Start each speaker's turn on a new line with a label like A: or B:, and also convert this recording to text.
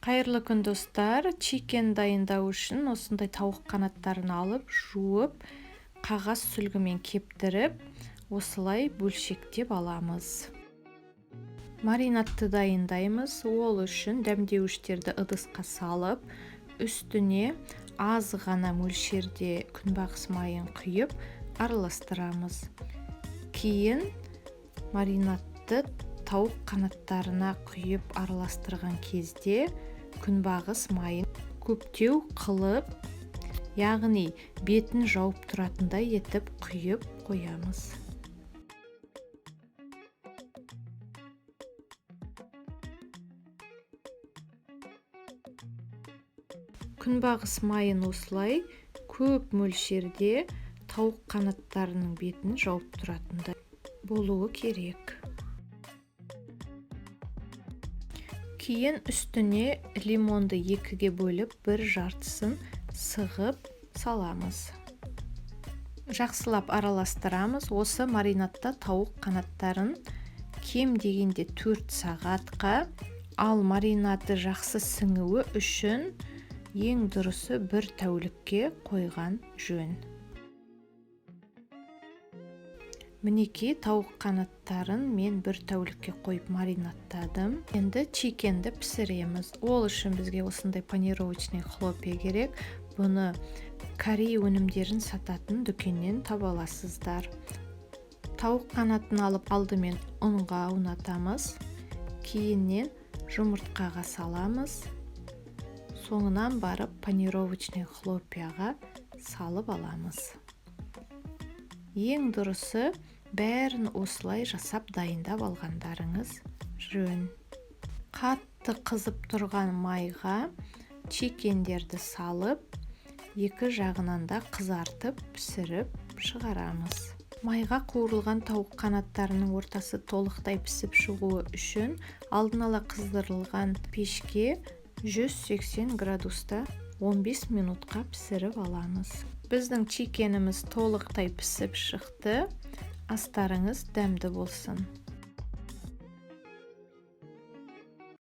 A: Қайырлы күн достар, чикен дайындау үшін осындай тауық қанаттарын алып, жуып, қағаз сүлгімен кептіріп, осылай бөлшектеп аламыз. Маринадты дайындаймыз. Ол үшін дәмдеуіштерді ыдысқа салып, үстіне аз ғана мөлшерде күнбағыс майын құйып, араластырамыз. Кейін маринадты тауық қанаттарына құйып араластырған кезде күнбағыс майын көптеу қылып, яғни бетін жауып тұратындай етіп құйып қоямыз. Күнбағыс майын осылай көп мөлшерде тауық қанаттарының бетін жауып тұратындай болуы керек. Кейін үстіне лимонды екіге бөліп, бір жартысын сығып саламыз. Жақсылап араластырамыз. Осы маринадта тауық қанаттарын кем дегенде 4 сағатқа, ал маринады жақсы сіңуі үшін ең дұрысы 1 тәулікке қойған жөн. Мінекей тауық қанаттарын мен 1 тәулікке қойып маринадтадым. Енді чикенді пісіреміз. Ол үшін бізге осындай панировочный хлопья керек. Бұны Корей өнімдерін сататын дүкеннен таба аласыздар. Тауық қанатын алып алдымен ұнға ұнатамыз. Кейіннен жұмыртқаға саламыз. Соңынан барып панировочный хлопьяға салып аламыз. Ең дұрысы бәрін осылай жасап дайындап алғандарыңыз жөн. Қатты қызып тұрған майға чикендерді салып, екі жағынан да қызартып пісіріп шығарамыз. Майға қуырылған тауық қанаттарының ортасы толықтай пісіп шығуы үшін алдын ала қыздырылған пешке 180 градуста 15 минутқа пісіріп аламыз. Біздің чикеніміз толықтай пісіп шықты. Астарыңыз дәмді болсын.